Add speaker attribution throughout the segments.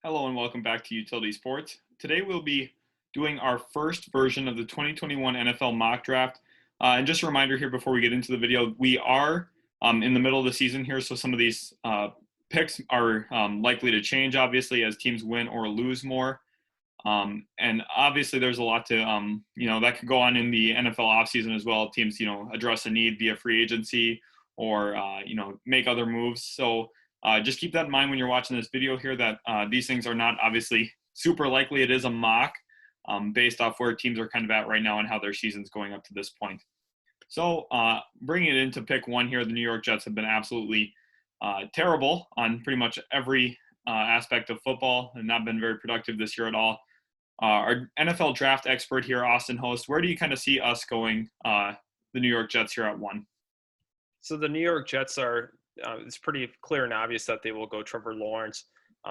Speaker 1: Hello and welcome back to Utility Sports. Today we'll be doing our first version of the 2021 NFL mock draft. And just a reminder here before we get into the video, we are in the middle of the season here, so some of these picks are likely to change, obviously, as teams win or lose more. And obviously there's a lot to, that could go on in the NFL offseason as well. Teams, address a need via free agency or, make other moves. So just keep that in mind when you're watching this video here, that these things are not obviously super likely. It is a mock based off where teams are kind of at right now and how their season's going up to this point. So bringing it into pick one here, the New York Jets have been absolutely terrible on pretty much every aspect of football and not been very productive this year at all. Our NFL draft expert here, Austin Host, where do you kind of see us going, the New York Jets here at one?
Speaker 2: So the New York Jets are it's pretty clear and obvious that they will go Trevor Lawrence.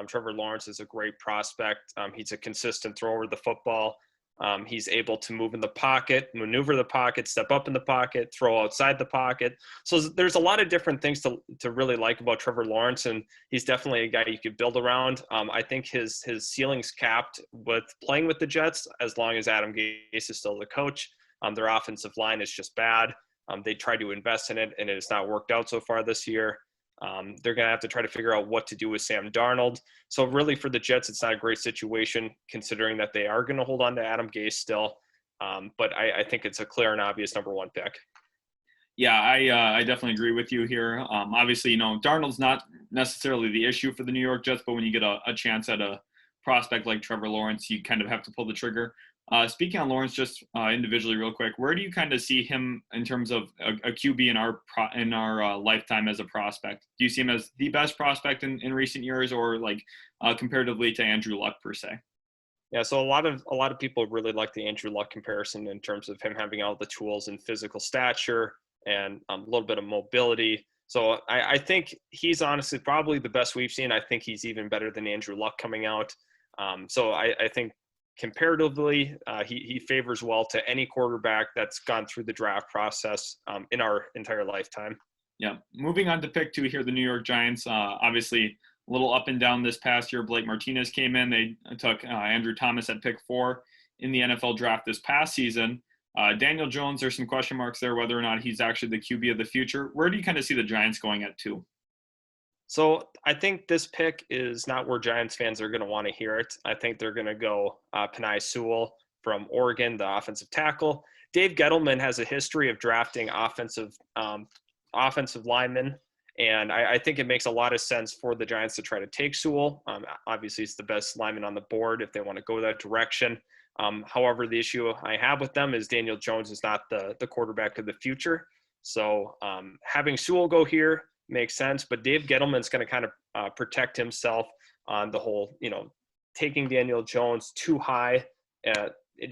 Speaker 2: Trevor Lawrence is a great prospect. He's a consistent thrower of the football. He's able to move in the pocket, maneuver the pocket, step up in the pocket, throw outside the pocket. So there's a lot of different things to really like about Trevor Lawrence, and he's definitely a guy you could build around. I think his ceiling's capped with playing with the Jets as long as Adam Gase is still the coach. Their offensive line is just bad. They tried to invest in it, and it has not worked out so far this year. They're going to have to try to figure out what to do with Sam Darnold. So really for the Jets, it's not a great situation considering that they are going to hold on to Adam Gase still. But I think it's a clear and obvious number one pick.
Speaker 1: Yeah, I definitely agree with you here. Obviously, Darnold's not necessarily the issue for the New York Jets, but when you get a chance at a prospect like Trevor Lawrence, you kind of have to pull the trigger. Speaking on Lawrence, just individually, real quick, where do you kind of see him in terms of a QB in our lifetime as a prospect? Do you see him as the best prospect in recent years, or like comparatively to Andrew Luck per se?
Speaker 2: Yeah, so a lot of people really like the Andrew Luck comparison in terms of him having all the tools and physical stature and a little bit of mobility. So I think he's honestly probably the best we've seen. I think he's even better than Andrew Luck coming out. So I think comparatively, he favors well to any quarterback that's gone through the draft process in our entire lifetime.
Speaker 1: Yeah. Moving on to pick two here, the New York Giants. Obviously, a little up and down this past year. Blake Martinez came in. They took Andrew Thomas at pick 4 in the NFL draft this past season. Daniel Jones, there's some question marks there whether or not he's actually the QB of the future. Where do you kind of see the Giants going at 2?
Speaker 2: So I think this pick is not where Giants fans are going to want to hear it. I think they're going to go Penei Sewell from Oregon, the offensive tackle. Dave Gettleman has a history of drafting offensive linemen, and I think it makes a lot of sense for the Giants to try to take Sewell. Obviously, it's the best lineman on the board if they want to go that direction. However, the issue I have with them is Daniel Jones is not the quarterback of the future. So having Sewell go here makes sense, but Dave Gettleman's going to kind of protect himself on the whole, taking Daniel Jones too high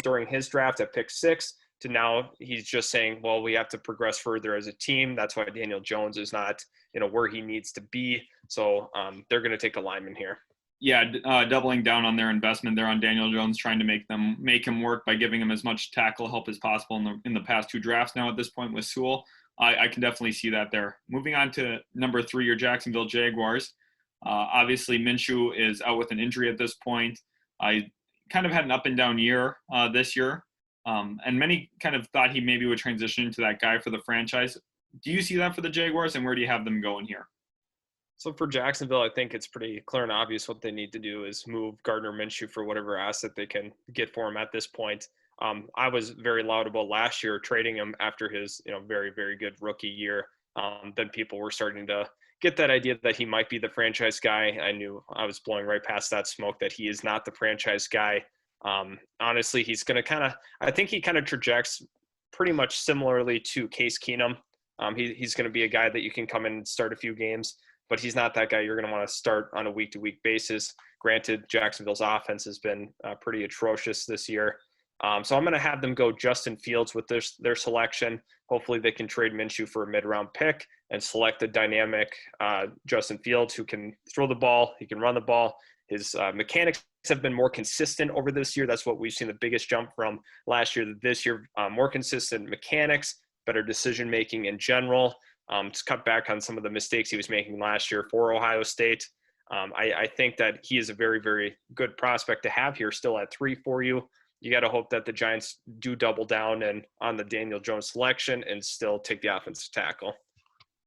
Speaker 2: during his draft at pick 6 to now he's just saying, well, we have to progress further as a team. That's why Daniel Jones is not, where he needs to be. So they're going to take a lineman here.
Speaker 1: Yeah, doubling down on their investment there on Daniel Jones, trying to make him work by giving him as much tackle help as possible in the past 2 drafts. Now at this point with Sewell, I can definitely see that there. Moving on to number 3, your Jacksonville Jaguars. Obviously, Minshew is out with an injury at this point. I kind of had an up and down year this year, and many kind of thought he maybe would transition into that guy for the franchise. Do you see that for the Jaguars, and where do you have them going here?
Speaker 2: So for Jacksonville, I think it's pretty clear and obvious what they need to do is move Gardner Minshew for whatever asset they can get for him at this point. I was very loud about last year trading him after his, very, very good rookie year. Then people were starting to get that idea that he might be the franchise guy. I knew I was blowing right past that smoke that he is not the franchise guy. Honestly, he's going to I think he kind of trajects pretty much similarly to Case Keenum. He's going to be a guy that you can come in and start a few games, but he's not that guy you're going to want to start on a week-to-week basis. Granted, Jacksonville's offense has been pretty atrocious this year. So I'm going to have them go Justin Fields with their selection. Hopefully they can trade Minshew for a mid-round pick and select a dynamic Justin Fields who can throw the ball, he can run the ball. His mechanics have been more consistent over this year. That's what we've seen the biggest jump from last year to this year. More consistent mechanics, better decision-making in general. To cut back on some of the mistakes he was making last year for Ohio State. I think that he is a very, very good prospect to have here still at 3 for you. You got to hope that the Giants do double down and on the Daniel Jones selection and still take the offensive tackle.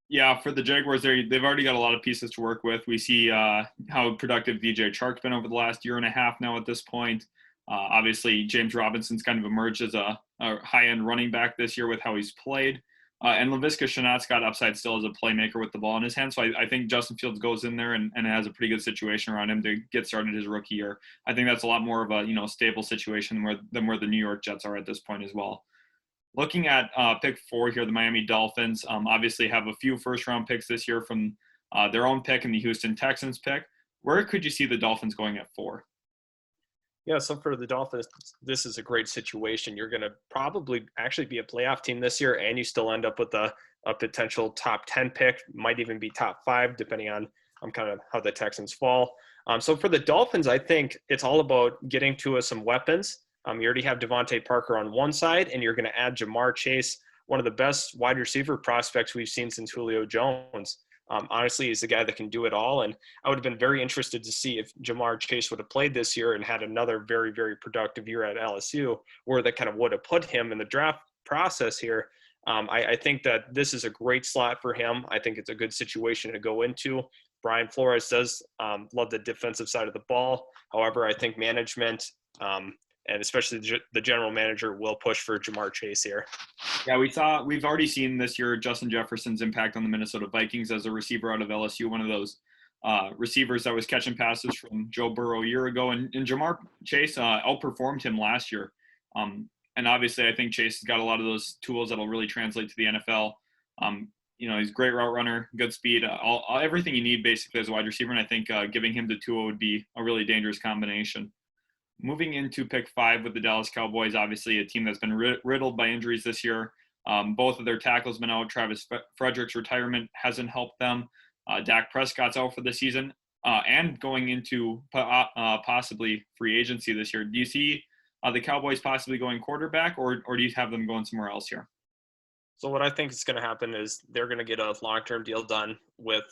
Speaker 1: Yeah, for the Jaguars, they've already got a lot of pieces to work with. We see how productive DJ Chark's been over the last year and a half now at this point. Obviously, James Robinson's kind of emerged as a high-end running back this year with how he's played. And Laviska Shenault's got upside still as a playmaker with the ball in his hand. So I think Justin Fields goes in there and has a pretty good situation around him to get started his rookie year. I think that's a lot more of a stable situation than where the New York Jets are at this point as well. Looking at pick 4 here, the Miami Dolphins obviously have a few first-round picks this year from their own pick and the Houston Texans pick. Where could you see the Dolphins going at 4?
Speaker 2: Yeah, so for the Dolphins, this is a great situation. You're going to probably actually be a playoff team this year, and you still end up with a potential top 10 pick, might even be top 5, depending on kind of how the Texans fall. So for the Dolphins, I think it's all about getting to some weapons. You already have Devontae Parker on one side, and you're going to add Jamar Chase, one of the best wide receiver prospects we've seen since Julio Jones. Honestly, he's the guy that can do it all. And I would have been very interested to see if Jamar Chase would have played this year and had another very, very productive year at LSU, where that kind of would have put him in the draft process here. I think that this is a great slot for him. I think it's a good situation to go into. Brian Flores does love the defensive side of the ball. However, I think management and especially the general manager will push for Jamar Chase here.
Speaker 1: Yeah, we've already seen this year Justin Jefferson's impact on the Minnesota Vikings as a receiver out of LSU, one of those receivers that was catching passes from Joe Burrow a year ago. And Jamar Chase outperformed him last year. And obviously, I think Chase has got a lot of those tools that'll really translate to the NFL. He's a great route runner, good speed, everything you need basically as a wide receiver. And I think giving him to Tua would be a really dangerous combination. Moving into pick 5 with the Dallas Cowboys, obviously a team that's been riddled by injuries this year. Both of their tackles been out. Travis Frederick's retirement hasn't helped them. Dak Prescott's out for the season and going into possibly free agency this year. Do you see the Cowboys possibly going quarterback, or do you have them going somewhere else here?
Speaker 2: So what I think is going to happen is they're going to get a long-term deal done with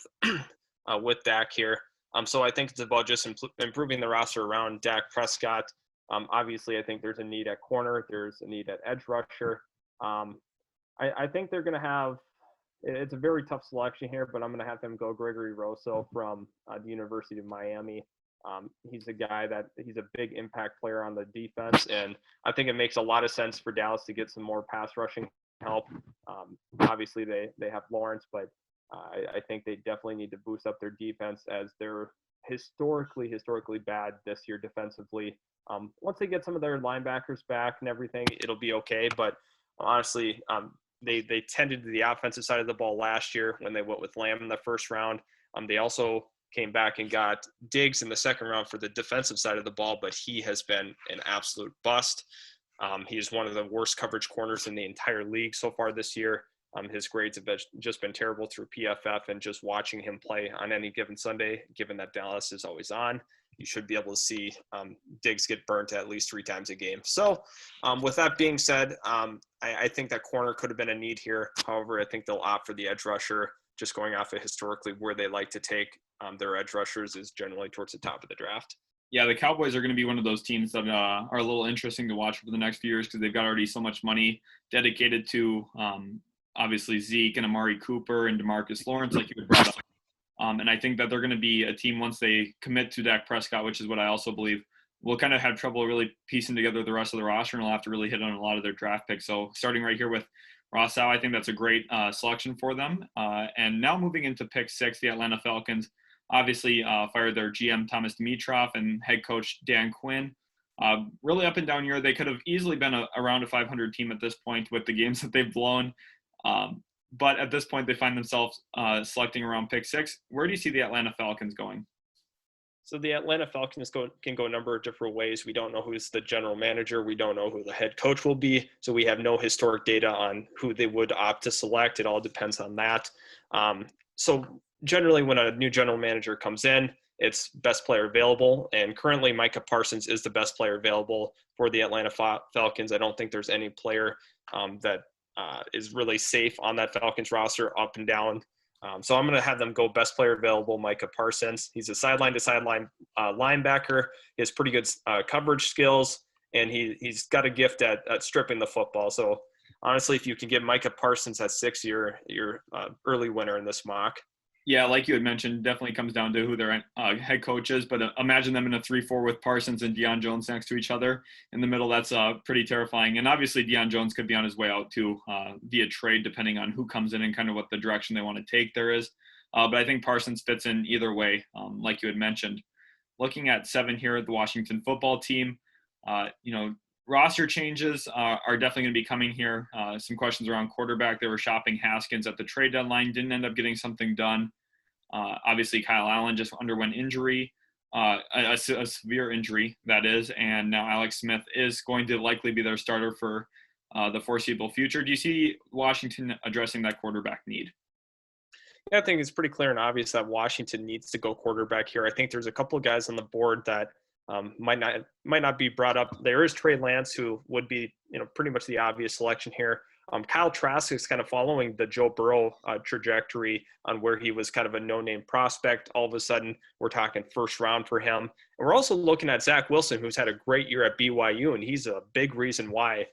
Speaker 2: Dak here. So I think it's about just improving the roster around Dak Prescott. Obviously, I think there's a need at corner. There's a need at edge rusher. I think they're going to have – it's a very tough selection here, but I'm going to have them go Gregory Rosso from the University of Miami. He's a guy that – he's a big impact player on the defense, and I think it makes a lot of sense for Dallas to get some more pass rushing help. Obviously, they have Lawrence, but I think they definitely need to boost up their defense as they're historically bad this year defensively. Once they get some of their linebackers back and everything, it'll be okay. But honestly, they tended to the offensive side of the ball last year when they went with Lamb in the first round. They also came back and got Diggs in the second round for the defensive side of the ball, but he has been an absolute bust. He's one of the worst coverage corners in the entire league so far this year. His grades have just been terrible through PFF, and just watching him play on any given Sunday, given that Dallas is always on, you should be able to see Diggs get burnt at least 3 times a game. So with that being said, I think that corner could have been a need here. However, I think they'll opt for the edge rusher, just going off of historically where they like to take their edge rushers is generally towards the top of the draft.
Speaker 1: Yeah, the Cowboys are going to be one of those teams that are a little interesting to watch for the next few years because they've got already so much money dedicated to obviously Zeke and Amari Cooper and DeMarcus Lawrence, like you had brought up. And I think that they're going to be a team once they commit to Dak Prescott, which is what I also believe, will kind of have trouble really piecing together the rest of the roster, and will have to really hit on a lot of their draft picks. So starting right here with Rosso, I think that's a great selection for them. And now moving into pick 6, the Atlanta Falcons obviously fired their GM Thomas Dimitroff and head coach Dan Quinn. Really up and down year. They could have easily been around a 500 team at this point with the games that they've blown. But at this point, they find themselves selecting around pick 6. Where do you see the Atlanta Falcons going?
Speaker 2: So the Atlanta Falcons can go a number of different ways. We don't know who's the general manager. We don't know who the head coach will be. So we have no historic data on who they would opt to select. It all depends on that. So generally when a new general manager comes in, it's best player available. And currently Micah Parsons is the best player available for the Atlanta Falcons. I don't think there's any player that is really safe on that Falcons roster up and down So I'm going to have them go best player available, Micah Parsons. He's a sideline-to-sideline linebacker. He has pretty good coverage skills, and he's got a gift at stripping the football. So honestly, if you can get Micah Parsons at 6, you're early winner in this mock.
Speaker 1: Yeah, like you had mentioned, definitely comes down to who their head coach is. But imagine them in a 3-4 with Parsons and Deion Jones next to each other in the middle. That's pretty terrifying. And obviously, Deion Jones could be on his way out too via trade, depending on who comes in and kind of what the direction they want to take there is. But I think Parsons fits in either way, like you had mentioned. Looking at 7 here at the Washington football team, roster changes are definitely going to be coming here. Some questions around quarterback. They were shopping Haskins at the trade deadline, didn't end up getting something done. Obviously, Kyle Allen just underwent injury, a severe injury, that is, and now Alex Smith is going to likely be their starter for the foreseeable future. Do you see Washington addressing that quarterback need?
Speaker 2: Yeah, I think it's pretty clear and obvious that Washington needs to go quarterback here. I think there's a couple of guys on the board that might not be brought up. There is Trey Lance, who would be pretty much the obvious selection here. Kyle Trask is kind of following the Joe Burrow trajectory on where he was kind of a no-name prospect. All of a sudden, we're talking first round for him. And we're also looking at Zach Wilson, who's had a great year at BYU, and he's a big reason why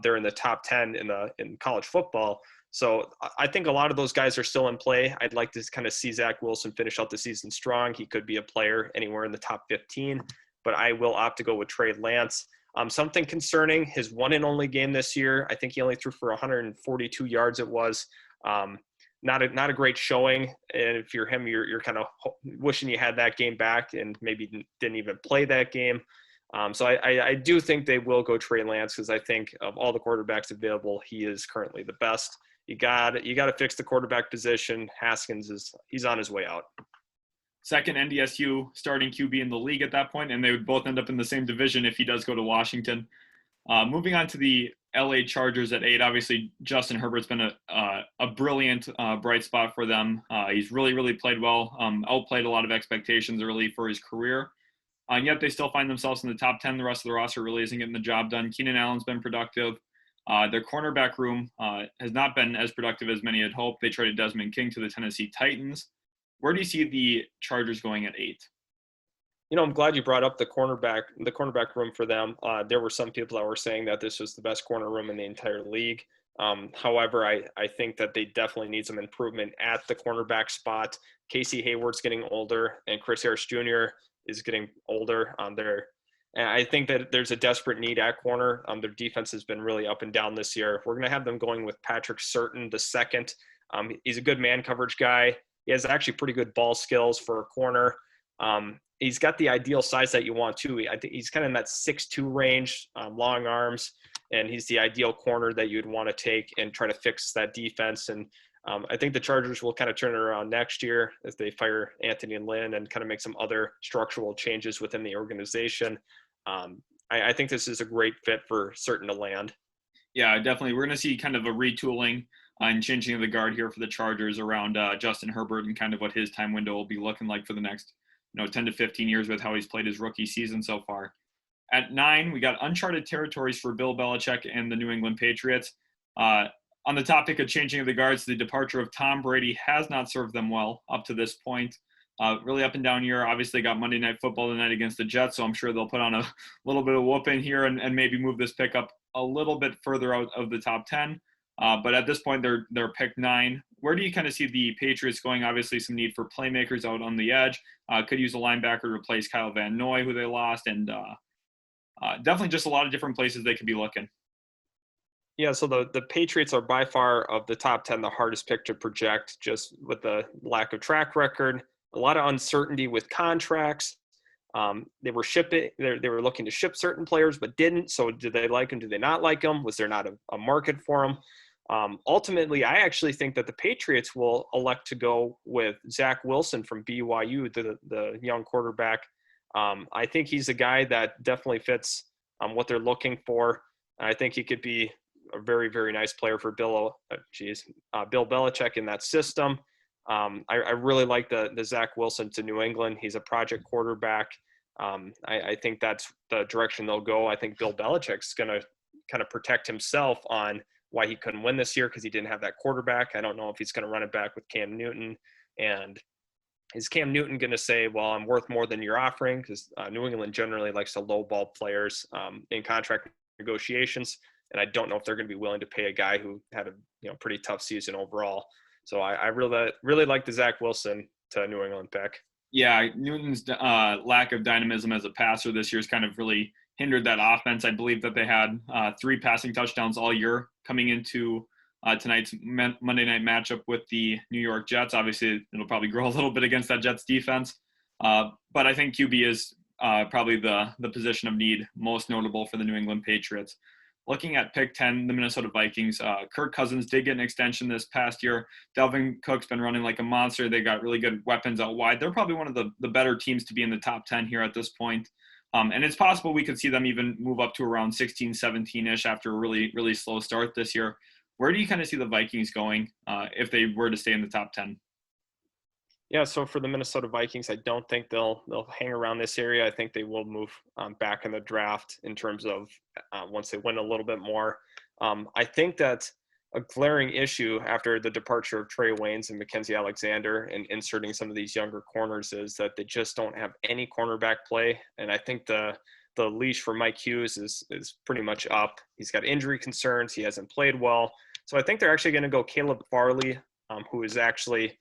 Speaker 2: they're in the top 10 in college football. So I think a lot of those guys are still in play. I'd like to kind of see Zach Wilson finish out the season strong. He could be a player anywhere in the top 15, but I will opt to go with Trey Lance. Something concerning, his one and only game this year, I think he only threw for 142 yards it was. Not a great showing. And if you're him, you're kind of wishing you had that game back and maybe didn't even play that game. So I do think they will go Trey Lance because I think of all the quarterbacks available, he is currently the best. You got to fix the quarterback position. Haskins he's on his way out.
Speaker 1: Second NDSU starting QB in the league at that point, and they would both end up in the same division if he does go to Washington. Moving on to the LA Chargers at 8, obviously Justin Herbert's been a brilliant bright spot for them. He's really played well, outplayed a lot of expectations early for his career. Yet they still find themselves in the top 10. The rest of the roster really isn't getting the job done. Keenan Allen's been productive. Their cornerback room has not been as productive as many had hoped. They traded Desmond King to the Tennessee Titans. Where do you see the Chargers going at 8?
Speaker 2: I'm glad you brought up the cornerback room for them. There were some people that were saying that this was the best corner room in the entire league. However, I think that they definitely need some improvement at the cornerback spot. Casey Hayward's getting older, and Chris Harris Jr. is getting older. And I think that there's a desperate need at corner. Their defense has been really up and down this year. We're going to have them going with Patrick Surtain II. He's a good man coverage guy. He has actually pretty good ball skills for a corner. He's got the ideal size that you want too. I think he's kind of in that 6'2" range, long arms, and he's the ideal corner that you'd want to take and try to fix that defense. And I think the Chargers will kind of turn it around next year as they fire Anthony Lynn and kind of make some other structural changes within the organization. I think this is a great fit for Surtain to land.
Speaker 1: Yeah, definitely. We're going to see kind of a retooling and changing of the guard here for the Chargers around Justin Herbert and kind of what his time window will be looking like for the next 10 to 15 years with how he's played his rookie season so far. At 9, we got uncharted territories for Bill Belichick and the New England Patriots. On the topic of changing of the guards, the departure of Tom Brady has not served them well up to this point. Really up and down year. Obviously got Monday Night Football tonight against the Jets, so I'm sure they'll put on a little bit of whooping here and maybe move this pick up a little bit further out of the top 10. But at this point, they're picked 9. Where do you kind of see the Patriots going? Obviously, some need for playmakers out on the edge. Could use a linebacker to replace Kyle Van Noy, who they lost, and definitely just a lot of different places they could be looking.
Speaker 2: Yeah, so the Patriots are by far of the top 10 the hardest pick to project, just with the lack of track record, a lot of uncertainty with contracts. They were looking to ship certain players, but didn't. So did they like them? Did they not like them? Was there not a market for them? Ultimately, I actually think that the Patriots will elect to go with Zach Wilson from BYU, the young quarterback. I think he's a guy that definitely fits what they're looking for. I think he could be a very, very nice player for Bill Belichick in that system. I really like the Zach Wilson to New England. He's a project quarterback. I think that's the direction they'll go. I think Bill Belichick's going to kind of protect himself on why he couldn't win this year, because he didn't have that quarterback. I don't know if he's going to run it back with Cam Newton. And is Cam Newton going to say, well, I'm worth more than you're offering? Because New England generally likes to lowball players in contract negotiations. And I don't know if they're going to be willing to pay a guy who had a pretty tough season overall. So I really like the Zach Wilson to New England pick.
Speaker 1: Yeah, Newton's lack of dynamism as a passer this year has kind of really hindered that offense. I believe that they had 3 passing touchdowns all year coming into tonight's Monday night matchup with the New York Jets. Obviously, it'll probably grow a little bit against that Jets defense. But I think QB is probably the position of need most notable for the New England Patriots. Looking at pick 10, the Minnesota Vikings, Kirk Cousins did get an extension this past year. Dalvin Cook's been running like a monster. They got really good weapons out wide. They're probably one of the better teams to be in the top 10 here at this point. And it's possible we could see them even move up to around 16, 17-ish after a really, really slow start this year. Where do you kind of see the Vikings going if they were to stay in the top 10?
Speaker 2: Yeah, so for the Minnesota Vikings, I don't think they'll hang around this area. I think they will move back in the draft in terms of once they win a little bit more. I think that a glaring issue after the departure of Trey Waynes and Mackenzie Alexander and inserting some of these younger corners is that they just don't have any cornerback play. And I think the leash for Mike Hughes is pretty much up. He's got injury concerns. He hasn't played well. So I think they're actually going to go Caleb Farley, who is actually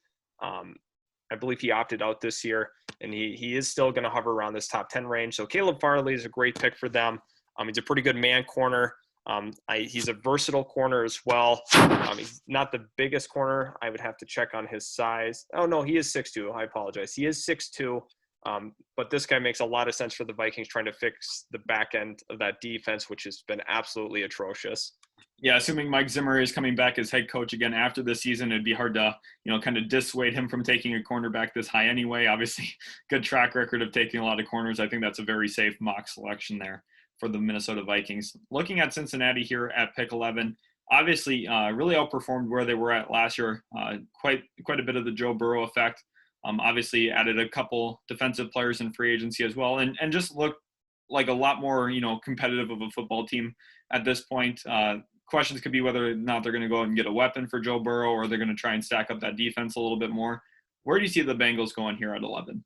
Speaker 2: I believe he opted out this year, and he is still going to hover around this top 10 range. So Caleb Farley is a great pick for them. He's a pretty good man corner. He's a versatile corner as well. He's not the biggest corner. I would have to check on his size. Oh, no, he is 6'2". I apologize. He is 6'2". But this guy makes a lot of sense for the Vikings trying to fix the back end of that defense, which has been absolutely atrocious.
Speaker 1: Yeah, assuming Mike Zimmer is coming back as head coach again after this season, it'd be hard to, kind of dissuade him from taking a cornerback this high anyway. Obviously, good track record of taking a lot of corners. I think that's a very safe mock selection there for the Minnesota Vikings. Looking at Cincinnati here at pick 11, obviously really outperformed where they were at last year. Quite a bit of the Joe Burrow effect. Obviously added a couple defensive players in free agency as well, and just looked like a lot more, competitive of a football team at this point. Questions could be whether or not they're going to go out and get a weapon for Joe Burrow, or they're going to try and stack up that defense a little bit more. Where do you see the Bengals going here at 11?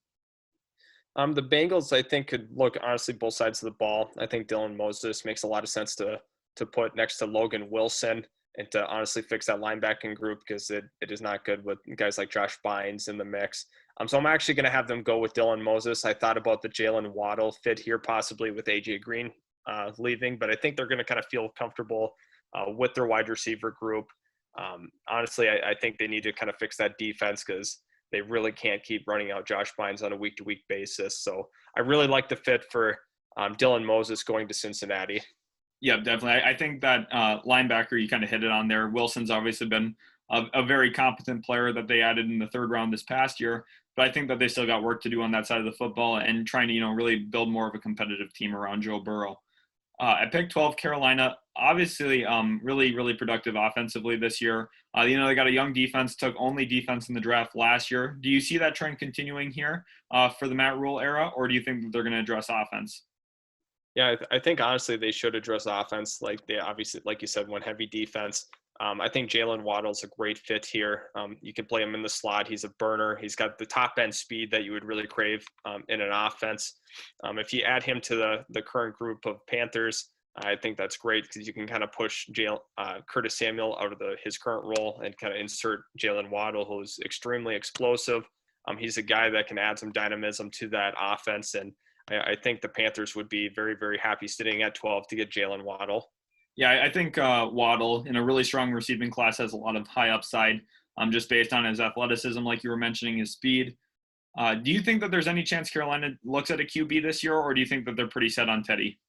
Speaker 2: The Bengals, I think, could look honestly both sides of the ball. I think Dylan Moses makes a lot of sense to put next to Logan Wilson and to honestly fix that linebacking group, because it is not good with guys like Josh Bynes in the mix. So I'm actually going to have them go with Dylan Moses. I thought about the Jalen Waddle fit here possibly with AJ Green leaving, but I think they're going to kind of feel comfortable with their wide receiver group. Honestly, I think they need to kind of fix that defense, because they really can't keep running out Josh Bynes on a week-to-week basis. So I really like the fit for Dylan Moses going to Cincinnati.
Speaker 1: Yeah, definitely. I think that linebacker, you kind of hit it on there. Wilson's obviously been a very competent player that they added in the third round this past year, but I think that they still got work to do on that side of the football and trying to, really build more of a competitive team around Joe Burrow. At pick 12, Carolina, obviously really, really productive offensively this year. They got a young defense, took only defense in the draft last year. Do you see that trend continuing here for the Matt Rule era, or do you think that they're going to address offense?
Speaker 2: Yeah, I think honestly they should address offense. Like they obviously, like you said, went heavy defense. I think Jalen Waddle's a great fit here. You can play him in the slot. He's a burner. He's got the top end speed that you would really crave in an offense. If you add him to the current group of Panthers, I think that's great, because you can kind of push Curtis Samuel out of his current role and kind of insert Jalen Waddle, who's extremely explosive. He's a guy that can add some dynamism to that offense, and I think the Panthers would be very, very happy sitting at 12 to get Jalen Waddle.
Speaker 1: Yeah, I think Waddle, in a really strong receiving class, has a lot of high upside just based on his athleticism, like you were mentioning, his speed. Do you think that there's any chance Carolina looks at a QB this year, or do you think that they're pretty set on Teddy?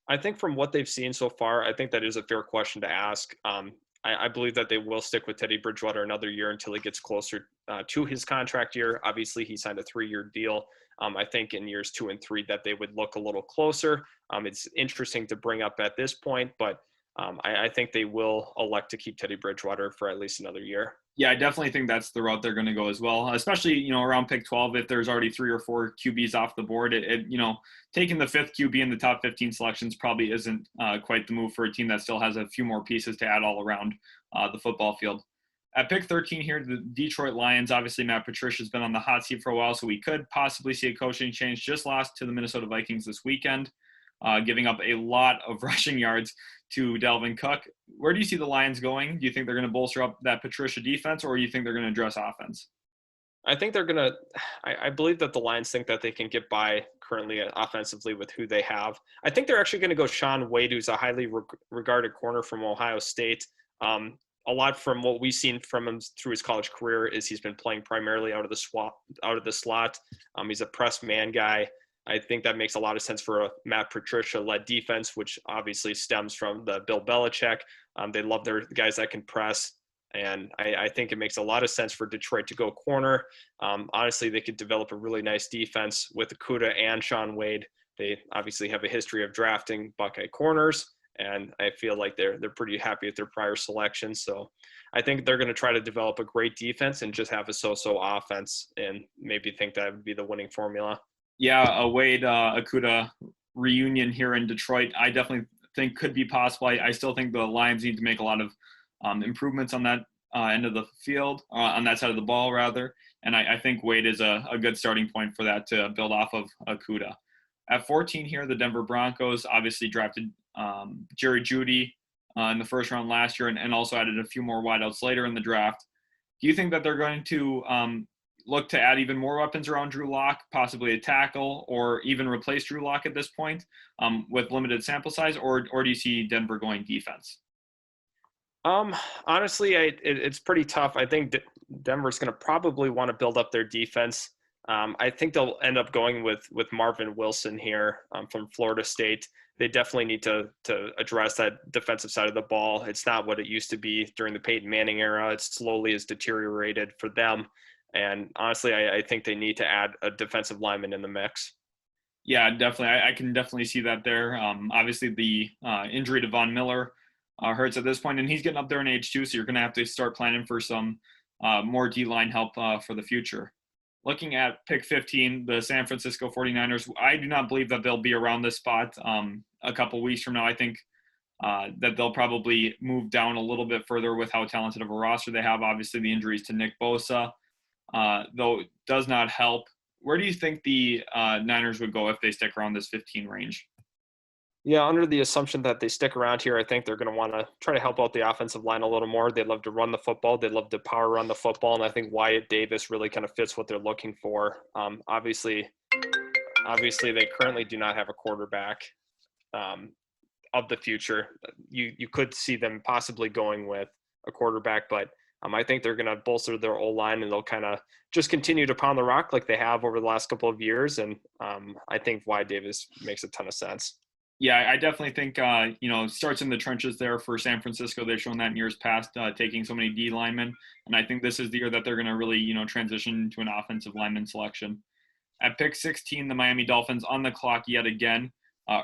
Speaker 2: I think from what they've seen so far, I think that is a fair question to ask. I believe that they will stick with Teddy Bridgewater another year until he gets closer to his contract year. Obviously, he signed a 3-year deal. I think in years 2 and 3 that they would look a little closer. It's interesting to bring up at this point, but I think they will elect to keep Teddy Bridgewater for at least another year.
Speaker 1: Yeah, I definitely think that's the route they're going to go as well, especially, around pick 12, if there's already 3 or 4 QBs off the board, taking the 5th QB in the top 15 selections probably isn't quite the move for a team that still has a few more pieces to add all around the football field. At pick 13 here, the Detroit Lions, obviously Matt Patricia's been on the hot seat for a while, so we could possibly see a coaching change. Just lost to the Minnesota Vikings this weekend, giving up a lot of rushing yards to Dalvin Cook. Where do you see the Lions going? Do you think they're going to bolster up that Patricia defense, or do you think they're going to address offense?
Speaker 2: I think they're going to – I believe that the Lions think that they can get by currently offensively with who they have. I think they're actually going to go Shaun Wade, who's a highly regarded corner from Ohio State. A lot from what we've seen from him through his college career is he's been playing primarily out of the slot. He's a press man guy. I think that makes a lot of sense for a Matt Patricia-led defense, which obviously stems from the Bill Belichick. They love their guys that can press, and I think it makes a lot of sense for Detroit to go corner. Honestly, they could develop a really nice defense with Okudah and Shaun Wade. They obviously have a history of drafting Buckeye corners, and I feel like they're pretty happy with their prior selections. So I think they're going to try to develop a great defense and just have a so-so offense, and maybe think that would be the winning formula.
Speaker 1: Yeah, a Wade Okudah reunion here in Detroit, I definitely think could be possible. I still think the Lions need to make a lot of improvements on that end of the field, on that side of the ball, rather. And I think Wade is a good starting point for that to build off of Okudah. At 14 here, the Denver Broncos obviously drafted Jerry Jeudy in the first round last year, and also added a few more wideouts later in the draft. Do you think that they're going to look to add even more weapons around Drew Lock, possibly a tackle, or even replace Drew Lock at this point with limited sample size, or do you see Denver going defense?
Speaker 2: Honestly, it's pretty tough. I think Denver's going to probably want to build up their defense. I think they'll end up going with Marvin Wilson here from Florida State. They definitely need to address that defensive side of the ball. It's not what it used to be during the Peyton Manning era. It slowly has deteriorated for them. And honestly, I think they need to add a defensive lineman in the mix.
Speaker 1: Yeah, definitely. I can definitely see that there. Obviously, the injury to Von Miller hurts at this point, and he's getting up there in age too, so you're going to have to start planning for some more D-line help for the future. Looking at pick 15, the San Francisco 49ers, I do not believe that they'll be around this spot a couple weeks from now. I think that they'll probably move down a little bit further with how talented of a roster they have. Obviously, the injuries to Nick Bosa, though, does not help. Where do you think the Niners would go if they stick around this 15 range?
Speaker 2: Yeah, under the assumption that they stick around here, I think they're going to want to try to help out the offensive line a little more. They love to run the football. They love to power run the football, and I think Wyatt Davis really kind of fits what they're looking for. Obviously, they currently do not have a quarterback of the future. You could see them possibly going with a quarterback, but I think they're going to bolster their O-line, and they'll kind of just continue to pound the rock like they have over the last couple of years. And I think Wyatt Davis makes a ton of sense.
Speaker 1: Yeah, I definitely think, starts in the trenches there for San Francisco. They've shown that in years past, taking so many D linemen. And I think this is the year that they're going to really, transition to an offensive lineman selection. At pick 16, the Miami Dolphins on the clock yet again.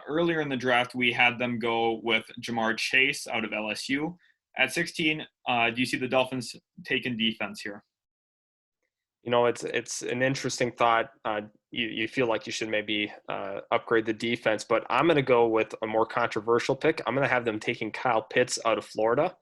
Speaker 1: Earlier in the draft, we had them go with Jamar Chase out of LSU. At 16, do you see the Dolphins taking defense here?
Speaker 2: It's an interesting thought. You feel like you should maybe upgrade the defense, but I'm going to go with a more controversial pick. I'm going to have them taking Kyle Pitts out of Florida.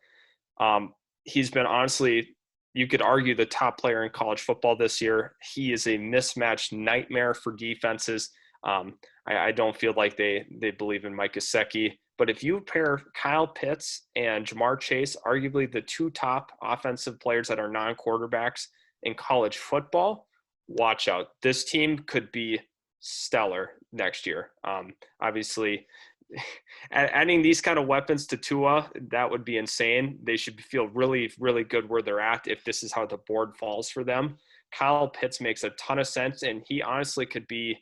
Speaker 2: He's been, honestly, you could argue, the top player in college football this year. He is a mismatched nightmare for defenses. I don't feel like they believe in Mike Gesicki. But if you pair Kyle Pitts and Jamar Chase, arguably the two top offensive players that are non-quarterbacks in college football, watch out. This team could be stellar next year. Obviously, adding these kind of weapons to Tua, that would be insane. They should feel really, really good where they're at if this is how the board falls for them. Kyle Pitts makes a ton of sense, and he honestly could be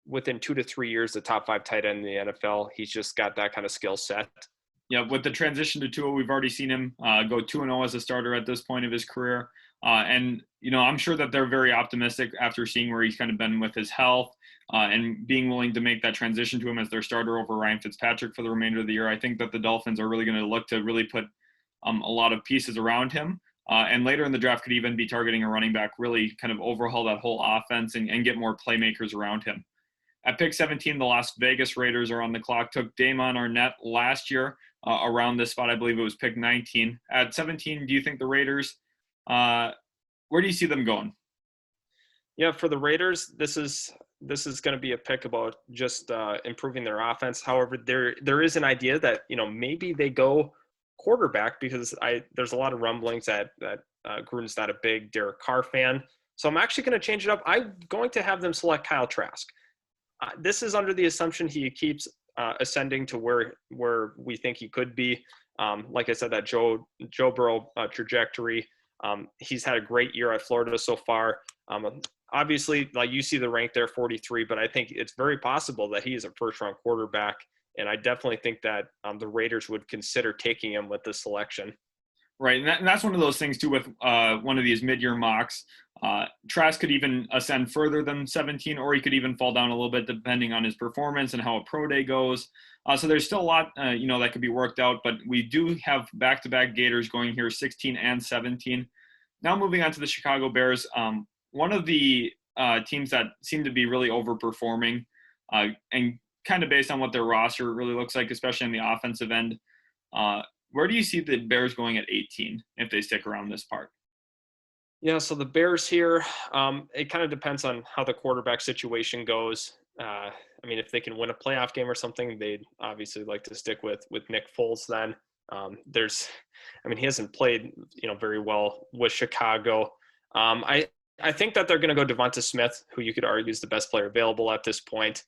Speaker 2: within 2 to 3 years the top 5 tight end in the NFL. He's just got that kind of skill set.
Speaker 1: Yeah, with the transition to Tua, we've already seen him go 2-0 as a starter at this point of his career. And I'm sure that they're very optimistic after seeing where he's kind of been with his health and being willing to make that transition to him as their starter over Ryan Fitzpatrick for the remainder of the year. I think that the Dolphins are really going to look to really put a lot of pieces around him. and later in the draft could even be targeting a running back, really kind of overhaul that whole offense and get more playmakers around him. At pick 17, the Las Vegas Raiders are on the clock. Took Damon Arnett last year around this spot. I believe it was pick 19. At 17, do you think the Raiders, where do you see them going?
Speaker 2: Yeah, for the Raiders, this is going to be a pick about just improving their offense. However, there is an idea that maybe they go quarterback, because there's a lot of rumblings that Gruden's not a big Derek Carr fan. So I'm actually going to change it up. I'm going to have them select Kyle Trask. This is under the assumption he keeps ascending to where we think he could be. Like I said, that Joe Burrow trajectory. He's had a great year at Florida so far. Obviously, like you see the rank there, 43, but I think it's very possible that he is a first-round quarterback, and I definitely think that the Raiders would consider taking him with this selection.
Speaker 1: Right, and that's one of those things, too, with one of these mid-year mocks. Trask could even ascend further than 17, or he could even fall down a little bit depending on his performance and how a pro day goes. So there's still a lot, that could be worked out, but we do have back-to-back Gators going here, 16 and 17. Now moving on to the Chicago Bears, one of the teams that seem to be really overperforming and kind of based on what their roster really looks like, especially on the offensive end. Where do you see the Bears going at 18 if they stick around this part?
Speaker 2: Yeah, so the Bears here, it kind of depends on how the quarterback situation goes. If they can win a playoff game or something, they'd obviously like to stick with Nick Foles then. He hasn't played, very well with Chicago. I think that they're going to go Devonta Smith, who you could argue is the best player available at this point.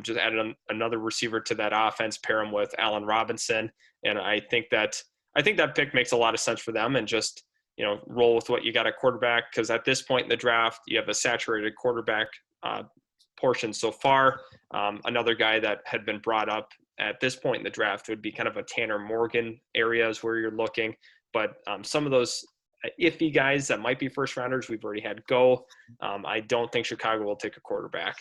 Speaker 2: Just add another receiver to that offense, pair him with Allen Robinson. And I think that pick makes a lot of sense for them, and just, roll with what you got at quarterback. Because at this point in the draft, you have a saturated quarterback portion so far. Another guy that had been brought up at this point in the draft would be kind of a Tanner Morgan areas where you're looking. But some of those iffy guys that might be first rounders, we've already had go. I don't think Chicago will take a quarterback.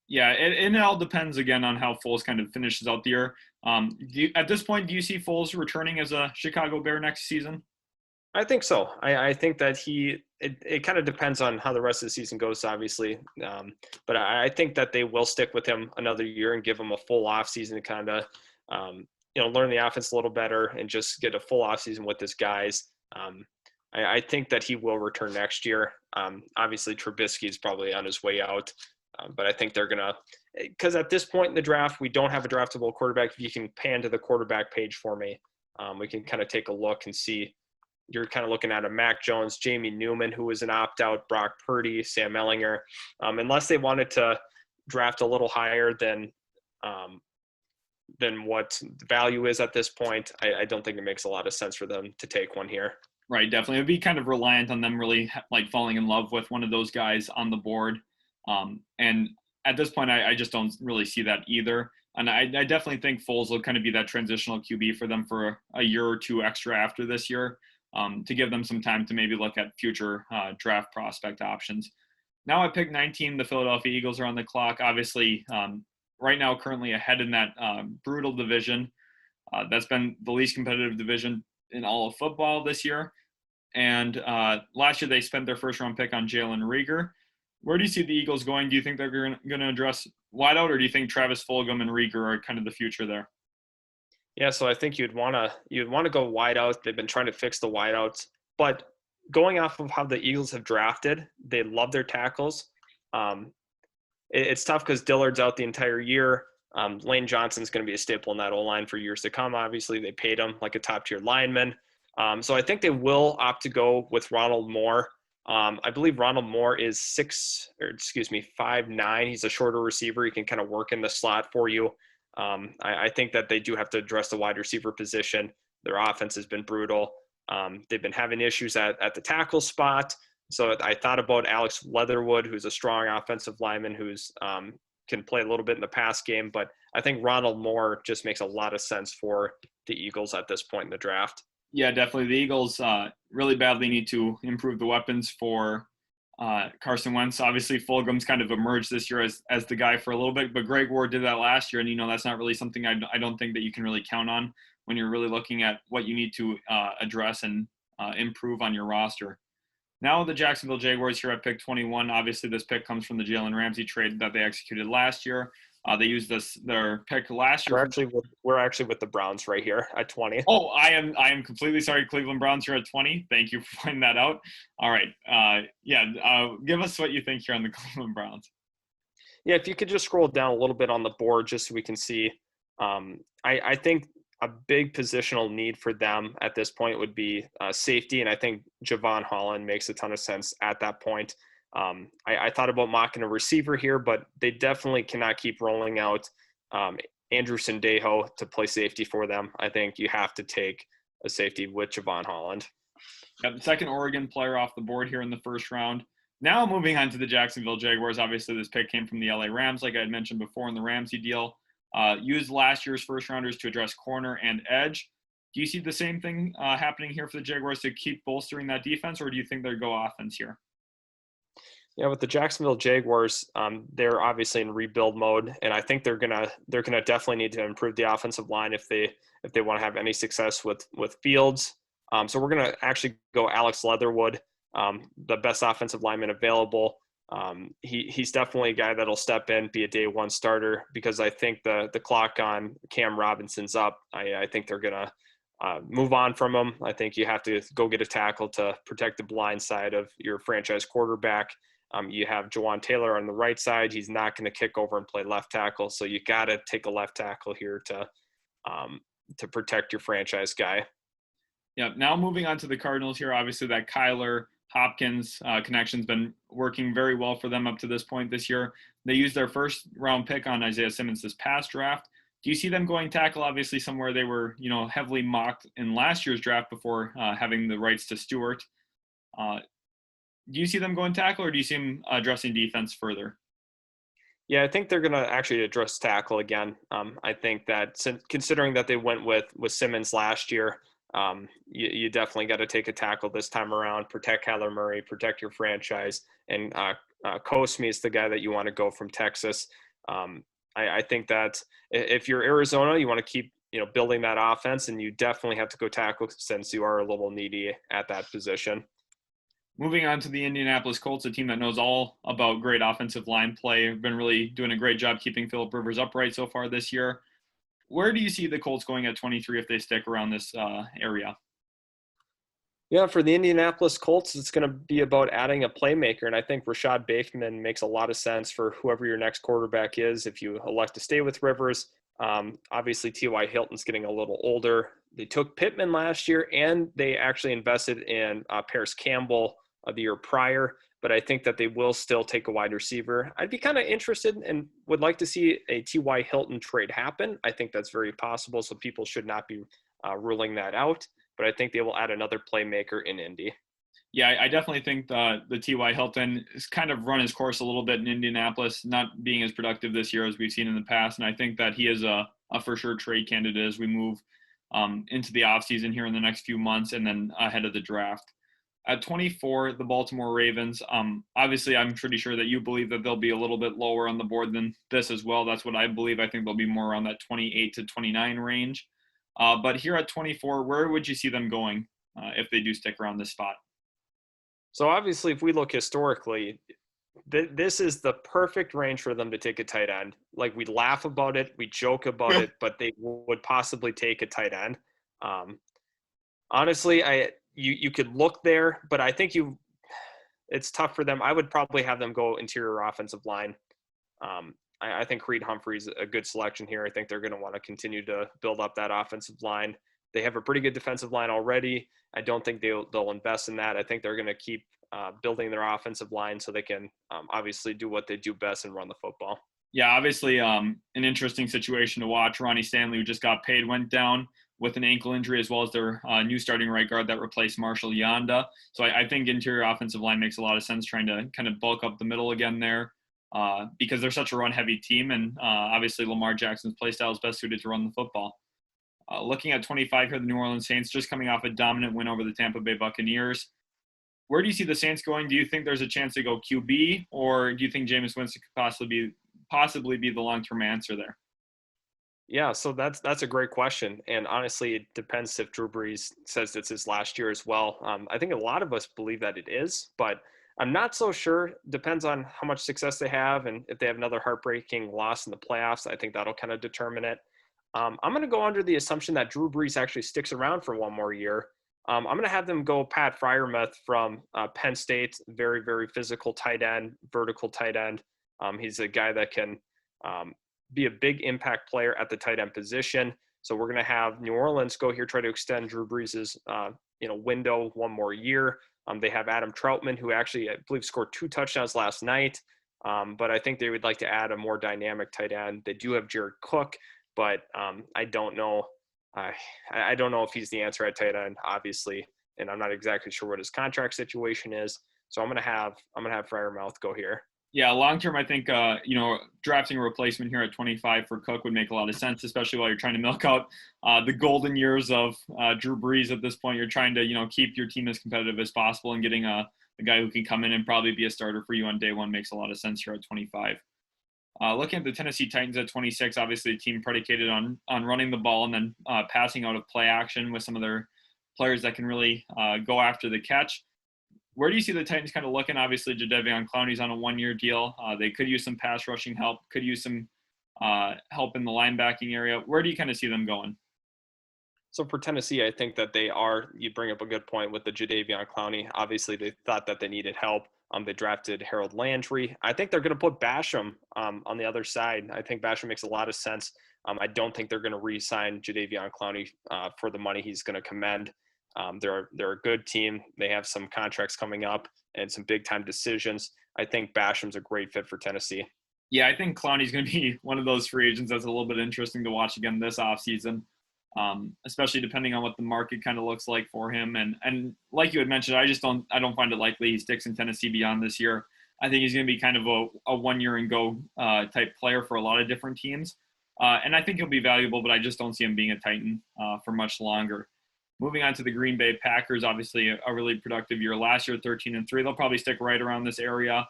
Speaker 1: Yeah, and it all depends, again, on how Foles kind of finishes out the year. At this point, do you see Foles returning as a Chicago Bear next season?
Speaker 2: I think so. I think that it kind of depends on how the rest of the season goes, obviously. But I think that they will stick with him another year and give him a full offseason to kind of, learn the offense a little better and just get a full offseason with his guys. I think that he will return next year. Obviously, Trubisky is probably on his way out. But I think they're going to – because at this point in the draft, we don't have a draftable quarterback. If you can pan to the quarterback page for me, we can kind of take a look and see. You're kind of looking at a Mac Jones, Jamie Newman, who was an opt-out, Brock Purdy, Sam Ellinger. Unless they wanted to draft a little higher than what the value is at this point, I don't think it makes a lot of sense for them to take one here.
Speaker 1: Right, definitely. It would be kind of reliant on them really falling in love with one of those guys on the board. And at this point, I just don't really see that either. And I definitely think Foles will kind of be that transitional QB for them for a year or two extra after this year, to give them some time to maybe look at future draft prospect options. Now at pick 19, the Philadelphia Eagles are on the clock. Obviously, right now currently ahead in that brutal division. That's been the least competitive division in all of football this year. And last year they spent their first-round pick on Jalen Reagor. Where do you see the Eagles going? Do you think they're going to address wideout, or do you think Travis Fulgham and Reagor are kind of the future there?
Speaker 2: Yeah, so I think you'd want to go wideout. They've been trying to fix the wideouts, but going off of how the Eagles have drafted, they love their tackles. It's tough because Dillard's out the entire year. Lane Johnson's going to be a staple in that O-line for years to come. Obviously, they paid him like a top-tier lineman. So I think they will opt to go with Ronald Moore. I believe Ronald Moore is 5'9". He's a shorter receiver. He can kind of work in the slot for you. I think that they do have to address the wide receiver position. Their offense has been brutal. They've been having issues at the tackle spot. So I thought about Alex Leatherwood, who's a strong offensive lineman who's can play a little bit in the pass game. But I think Ronald Moore just makes a lot of sense for the Eagles at this point in the draft.
Speaker 1: Yeah, definitely. The Eagles really badly need to improve the weapons for Carson Wentz. Obviously, Fulgham's kind of emerged this year as the guy for a little bit, but Greg Ward did that last year, and that's not really something I don't think that you can really count on when you're really looking at what you need to address and improve on your roster. Now the Jacksonville Jaguars here at pick 21. Obviously, this pick comes from the Jalen Ramsey trade that they executed last year. They used their pick last year.
Speaker 2: We're actually with the Browns right here at 20.
Speaker 1: Oh, I am completely sorry. Cleveland Browns here at 20. Thank you for pointing that out. All right. Give us what you think here on the Cleveland Browns.
Speaker 2: Yeah, if you could just scroll down a little bit on the board just so we can see. I think a big positional need for them at this point would be safety, and I think Javon Holland makes a ton of sense at that point. I thought about mocking a receiver here, but they definitely cannot keep rolling out Andrew Sendejo to play safety for them. I think you have to take a safety with Javon Holland.
Speaker 1: Got the second Oregon player off the board here in the first round. Now moving on to the Jacksonville Jaguars. Obviously, this pick came from the LA Rams, like I had mentioned before in the Ramsey deal. Used last year's first rounders to address corner and edge. Do you see the same thing happening here for the Jaguars to keep bolstering that defense, or do you think they'll go offense here?
Speaker 2: Yeah, with the Jacksonville Jaguars, they're obviously in rebuild mode, and I think they're gonna definitely need to improve the offensive line if they want to have any success with Fields. So we're gonna actually go Alex Leatherwood, the best offensive lineman available. He's definitely a guy that'll step in, be a day one starter, because I think the clock on Cam Robinson's up. I think they're gonna move on from him. I think you have to go get a tackle to protect the blind side of your franchise quarterback. You have Jawan Taylor on the right side. He's not going to kick over and play left tackle, so you got to take a left tackle here to protect your franchise guy.
Speaker 1: Yeah. Now moving on to the Cardinals here, obviously that Kyler Hopkins connection's been working very well for them up to this point this year. They used their first round pick on Isaiah Simmons this past draft. Do you see them going tackle? Obviously, somewhere they were, heavily mocked in last year's draft before having the rights to Stewart. Do you see them going tackle, or do you see them addressing defense further?
Speaker 2: Yeah, I think they're going to actually address tackle again. I think that considering that they went with Simmons last year, you definitely got to take a tackle this time around, protect Kyler Murray, protect your franchise, and Kosmi is the guy that you want to go from Texas. I think that if you're Arizona, you want to keep building that offense, and you definitely have to go tackle since you are a little needy at that position.
Speaker 1: Moving on to the Indianapolis Colts, a team that knows all about great offensive line play. Have been really doing a great job keeping Phillip Rivers upright so far this year. Where do you see the Colts going at 23 if they stick around this area?
Speaker 2: Yeah, for the Indianapolis Colts, it's going to be about adding a playmaker, and I think Rashad Bateman makes a lot of sense for whoever your next quarterback is if you elect to stay with Rivers. Obviously, T.Y. Hilton's getting a little older. They took Pittman last year, and they actually invested in Paris Campbell the year prior, but I think that they will still take a wide receiver. I'd be kind of interested and would like to see a T.Y. Hilton trade happen. I think that's very possible, so people should not be ruling that out, but I think they will add another playmaker in Indy.
Speaker 1: Yeah, I definitely think the T.Y. Hilton has kind of run his course a little bit in Indianapolis, not being as productive this year as we've seen in the past, and I think that he is a for sure trade candidate as we move into the offseason here in the next few months and then ahead of the draft. At 24, the Baltimore Ravens, obviously I'm pretty sure that you believe that they'll be a little bit lower on the board than this as well. That's what I believe. I think they'll be more around that 28 to 29 range. But here at 24, where would you see them going if they do stick around this spot?
Speaker 2: So obviously, if we look historically, this is the perfect range for them to take a tight end. Like, we laugh about it, we joke about it, but they would possibly take a tight end. Honestly, you could look there, but I think it's tough for them. I would probably have them go interior offensive line. I think Creed Humphrey's a good selection here. I think they're going to want to continue to build up that offensive line. They have a pretty good defensive line already. I don't think they'll invest in that. I think they're going to keep building their offensive line so they can obviously do what they do best and run the football.
Speaker 1: Yeah, obviously an interesting situation to watch. Ronnie Stanley, who just got paid, went down with an ankle injury, as well as their new starting right guard that replaced Marshall Yanda. So I think interior offensive line makes a lot of sense, trying to kind of bulk up the middle again there because they're such a run-heavy team, and obviously Lamar Jackson's play style is best suited to run the football. Looking at 25 here, the New Orleans Saints just coming off a dominant win over the Tampa Bay Buccaneers. Where do you see the Saints going? Do you think there's a chance to go QB, or do you think Jameis Winston could possibly be the long-term answer there?
Speaker 2: Yeah, so that's a great question, and honestly, it depends if Drew Brees says it's his last year as well. I think a lot of us believe that it is, but I'm not so sure. Depends on how much success they have, and if they have another heartbreaking loss in the playoffs, I think that'll kind of determine it. I'm going to go under the assumption that Drew Brees actually sticks around for one more year. I'm going to have them go Pat Fryermuth from Penn State, very very physical tight end, vertical tight end. He's a guy that can um, be a big impact player at the tight end position. So we're going to have New Orleans go here, try to extend Drew Brees' window one more year. They have Adam Troutman, who actually, I believe, scored 2 touchdowns last night. But I think they would like to add a more dynamic tight end. They do have Jared Cook, but I don't know. I don't know if he's the answer at tight end, obviously, and I'm not exactly sure what his contract situation is. So I'm gonna have Fryermouth go here.
Speaker 1: Yeah, long term, I think drafting a replacement here at 25 for Cook would make a lot of sense, especially while you're trying to milk out the golden years of Drew Brees. At this point, you're trying to keep your team as competitive as possible, and getting a guy who can come in and probably be a starter for you on day one makes a lot of sense here at 25. Looking at the Tennessee Titans at 26, obviously a team predicated on running the ball and then passing out of play action with some of their players that can really go after the catch. Where do you see the Titans kind of looking? Obviously, Jadeveon Clowney's on a 1-year deal. They could use some pass rushing help, could use some help in the linebacking area. Where do you kind of see them going?
Speaker 2: So for Tennessee, I think that they are. You bring up a good point with the Jadeveon Clowney. Obviously, they thought that they needed help. They drafted Harold Landry. I think they're going to put Basham on the other side. I think Basham makes a lot of sense. I don't think they're going to re-sign Jadeveon Clowney for the money he's going to command. They're a good team. They have some contracts coming up and some big time decisions. I think Basham's a great fit for Tennessee.
Speaker 1: Yeah, I think Clowney's going to be one of those free agents that's a little bit interesting to watch again this offseason, especially depending on what the market kind of looks like for him. And like you had mentioned, I don't find it likely he sticks in Tennessee beyond this year. I think he's going to be kind of a 1-year and go type player for a lot of different teams. And I think he'll be valuable, but I just don't see him being a Titan for much longer. Moving on to the Green Bay Packers, obviously a really productive year last year, 13-3. They'll probably stick right around this area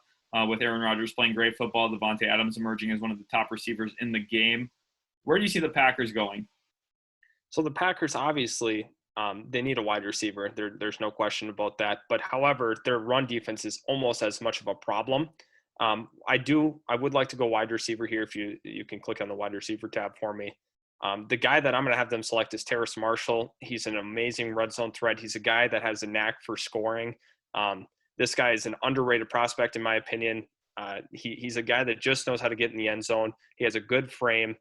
Speaker 1: with Aaron Rodgers playing great football, Devontae Adams emerging as one of the top receivers in the game. Where do you see the Packers going?
Speaker 2: So the Packers, obviously, they need a wide receiver. There's no question about that. But however, their run defense is almost as much of a problem. I would like to go wide receiver here. If you can click on the wide receiver tab for me. The guy that I'm going to have them select is Terrace Marshall. He's an amazing red zone threat. He's a guy that has a knack for scoring. This guy is an underrated prospect, in my opinion. He's a guy that just knows how to get in the end zone. He has a good frame,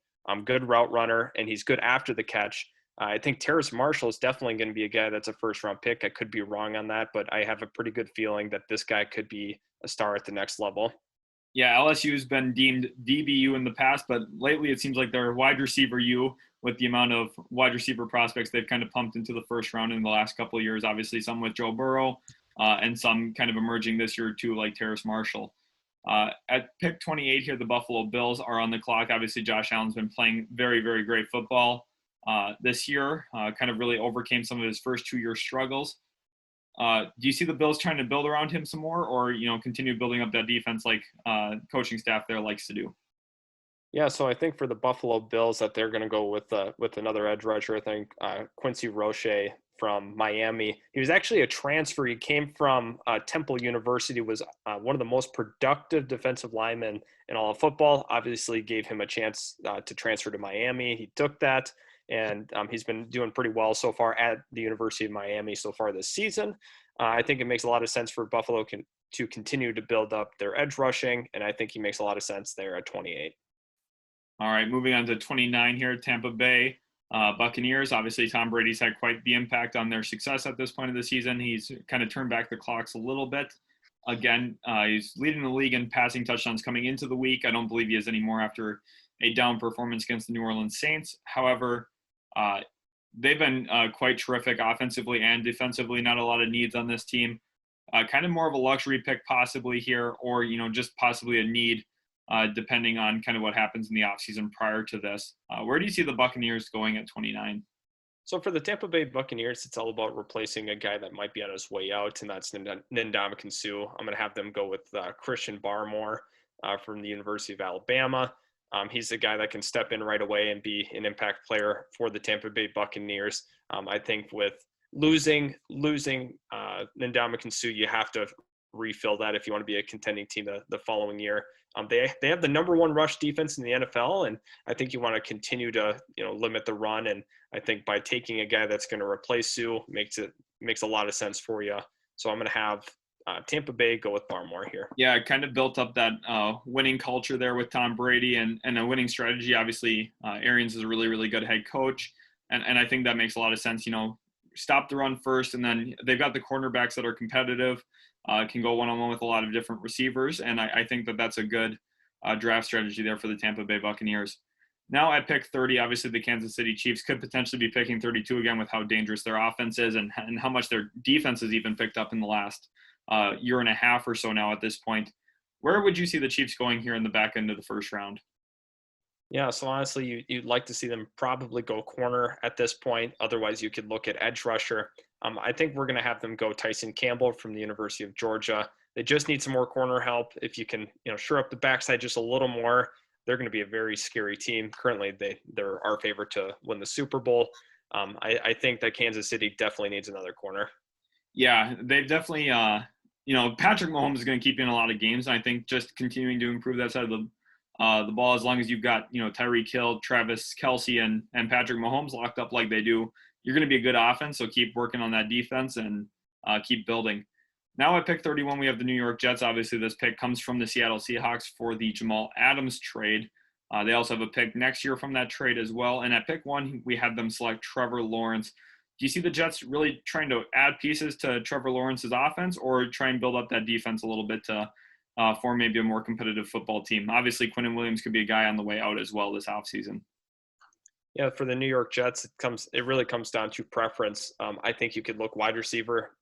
Speaker 2: good route runner, and he's good after the catch. I think Terrace Marshall is definitely going to be a guy that's a first-round pick. I could be wrong on that, but I have a pretty good feeling that this guy could be a star at the next level.
Speaker 1: Yeah, LSU has been deemed DBU in the past, but lately it seems like they're wide receiver U with the amount of wide receiver prospects they've kind of pumped into the first round in the last couple of years. Obviously, some with Joe Burrow and some kind of emerging this year too, like Terrace Marshall. At pick 28 here, the Buffalo Bills are on the clock. Obviously, Josh Allen's been playing very, very great football this year, kind of really overcame some of his first 2-year struggles. Do you see the Bills trying to build around him some more, or continue building up that defense like coaching staff there likes to do?
Speaker 2: Yeah, so I think for the Buffalo Bills that they're going to go with another edge rusher. I think Quincy Roche from Miami. He was actually a transfer. He came from Temple University. Was one of the most productive defensive linemen in all of football. Obviously, gave him a chance to transfer to Miami. He took that, and he's been doing pretty well so far at the University of Miami so far this season. I think it makes a lot of sense for Buffalo to continue to build up their edge rushing, and I think he makes a lot of sense there at 28.
Speaker 1: All right, moving on to 29 here, Tampa Bay Buccaneers. Obviously, Tom Brady's had quite the impact on their success at this point of the season. He's kind of turned back the clocks a little bit. Again, he's leading the league in passing touchdowns coming into the week. I don't believe he is anymore after a down performance against the New Orleans Saints. However, they've been quite terrific offensively and defensively. Not a lot of needs on this team. Kind of more of a luxury pick possibly here, or just possibly a need depending on kind of what happens in the offseason prior to this. Where do you see the Buccaneers going at 29?
Speaker 2: So for the Tampa Bay Buccaneers, it's all about replacing a guy that might be on his way out, and that's Ndamukong Suh. I'm going to have them go with Christian Barmore from the University of Alabama. He's the guy that can step in right away and be an impact player for the Tampa Bay Buccaneers. I think with losing Ndamukong Suh, you have to refill that if you want to be a contending team the following year. They have the number one rush defense in the NFL, and I think you want to continue to limit the run. And I think by taking a guy that's going to replace Suh makes a lot of sense for you. So I'm going to have Tampa Bay go with Barmore here.
Speaker 1: Yeah, it kind of built up that winning culture there with Tom Brady and a winning strategy. Obviously, Arians is a really, really good head coach, and I think that makes a lot of sense. Stop the run first, and then they've got the cornerbacks that are competitive, can go one-on-one with a lot of different receivers, and I think that's a good draft strategy there for the Tampa Bay Buccaneers. Now at pick 30, obviously the Kansas City Chiefs could potentially be picking 32 again with how dangerous their offense is and how much their defense has even picked up in the last year and a half or so now at this point. Where would you see the Chiefs going here in the back end of the first round?
Speaker 2: Yeah, so honestly, you'd like to see them probably go corner at this point. Otherwise, you could look at edge rusher. I think we're going to have them go Tyson Campbell from the University of Georgia. They just need some more corner help. If you can, shore up the backside just a little more, they're going to be a very scary team. Currently, they're our favorite to win the Super Bowl. I think that Kansas City definitely needs another corner.
Speaker 1: Yeah, they've definitely, Patrick Mahomes is going to keep in a lot of games. And I think just continuing to improve that side of the ball, as long as you've got, Tyreek Hill, Travis Kelce, and Patrick Mahomes locked up like they do, you're going to be a good offense. So keep working on that defense and keep building. Now at pick 31, we have the New York Jets. Obviously, this pick comes from the Seattle Seahawks for the Jamal Adams trade. They also have a pick next year from that trade as well. And at pick 1, we had them select Trevor Lawrence. Do you see the Jets really trying to add pieces to Trevor Lawrence's offense or try and build up that defense a little bit to form maybe a more competitive football team? Obviously, Quinnen Williams could be a guy on the way out as well this offseason.
Speaker 2: Yeah, for the New York Jets, it really comes down to preference. I think you could look wide receiver.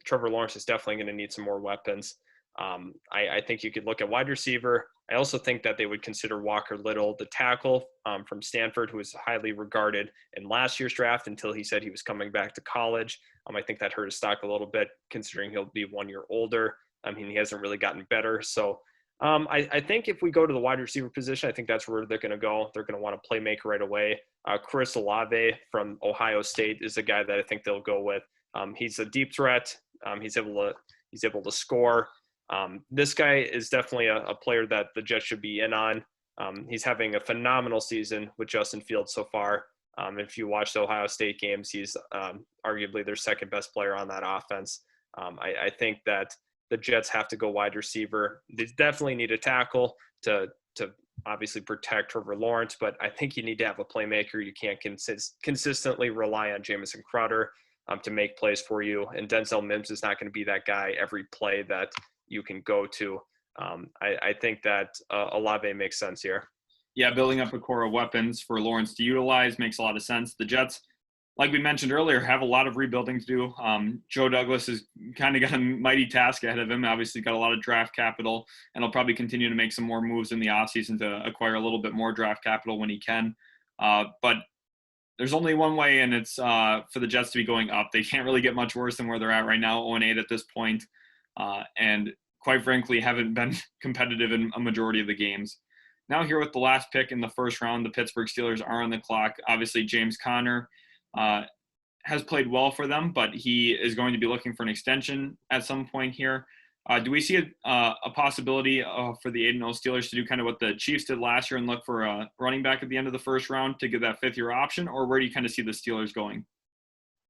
Speaker 2: Trevor Lawrence is definitely going to need some more weapons. I think you could look at wide receiver. I also think that they would consider Walker Little, the tackle from Stanford, who was highly regarded in last year's draft until he said he was coming back to college. I think that hurt his stock a little bit considering he'll be 1 year older. He hasn't really gotten better. So I think if we go to the wide receiver position, I think that's where they're going to go. They're going to want a playmaker right away. Chris Olave from Ohio State is a guy that I think they'll go with. He's a deep threat. He's able to score. This guy is definitely a player that the Jets should be in on. He's having a phenomenal season with Justin Fields so far. If you watch the Ohio State games, he's arguably their second best player on that offense. I think that the Jets have to go wide receiver. They definitely need a tackle to obviously protect Trevor Lawrence, but I think you need to have a playmaker. You can't consistently rely on Jamison Crowder to make plays for you. And Denzel Mims is not going to be that guy every play that you can go to. I think that Olave makes sense here.
Speaker 1: Yeah, building up a core of weapons for Lawrence to utilize makes a lot of sense. The Jets, like we mentioned earlier, have a lot of rebuilding to do. Joe Douglas has kind of got a mighty task ahead of him. Obviously got a lot of draft capital, and he'll probably continue to make some more moves in the offseason to acquire a little bit more draft capital when he can. But there's only one way, and it's for the Jets to be going up. They can't really get much worse than where they're at right now, 0-8 at this point, and quite frankly haven't been competitive in a majority of the games. Now here with the last pick in the first round, the Pittsburgh Steelers are on the clock. Obviously, James Conner has played well for them, but he is going to be looking for an extension at some point here. Do we see a possibility for the 8-0 Steelers to do kind of what the Chiefs did last year and look for a running back at the end of the first round to get that fifth-year option, or where do you kind of see the Steelers going?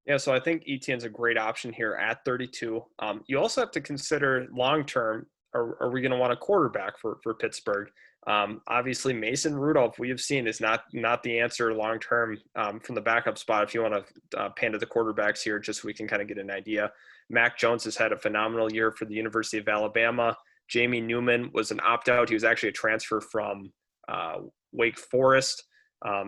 Speaker 2: Yeah, so I think Etienne's a great option here at 32. You also have to consider long-term, are we going to want a quarterback for Pittsburgh? Obviously, Mason Rudolph, we have seen, is not the answer long-term from the backup spot. If you want to pan to the quarterbacks here, just so we can kind of get an idea. Mac Jones has had a phenomenal year for the University of Alabama. Jamie Newman was an opt-out. He was actually a transfer from Wake Forest.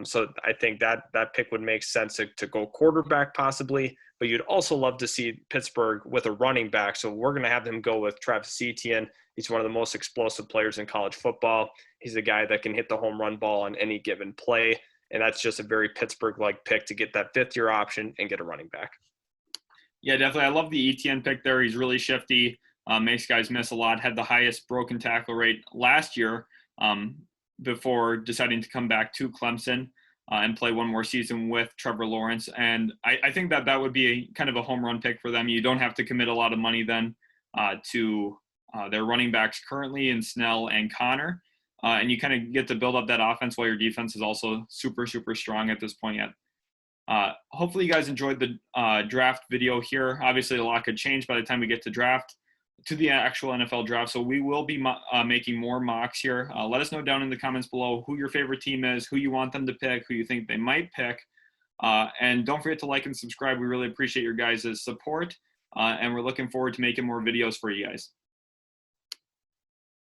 Speaker 2: So I think that pick would make sense to go quarterback possibly, but you'd also love to see Pittsburgh with a running back. So we're going to have them go with Travis Etienne. He's one of the most explosive players in college football. He's a guy that can hit the home run ball on any given play. And that's just a very Pittsburgh-like pick to get that fifth-year option and get a running back.
Speaker 1: Yeah, definitely. I love the Etienne pick there. He's really shifty, makes guys miss a lot, had the highest broken tackle rate last year. before deciding to come back to Clemson and play one more season with Trevor Lawrence. And I think that would be a kind of a home run pick for them. You don't have to commit a lot of money then to their running backs currently in Snell and Connor. And you kind of get to build up that offense while your defense is also super, super strong at this point yet. Hopefully you guys enjoyed the draft video here. Obviously a lot could change by the time we get to the actual NFL draft. So we will be making more mocks here. Let us know down in the comments below who your favorite team is, who you want them to pick, who you think they might pick. And don't forget to like and subscribe. We really appreciate your guys' support. And we're looking forward to making more videos for you guys.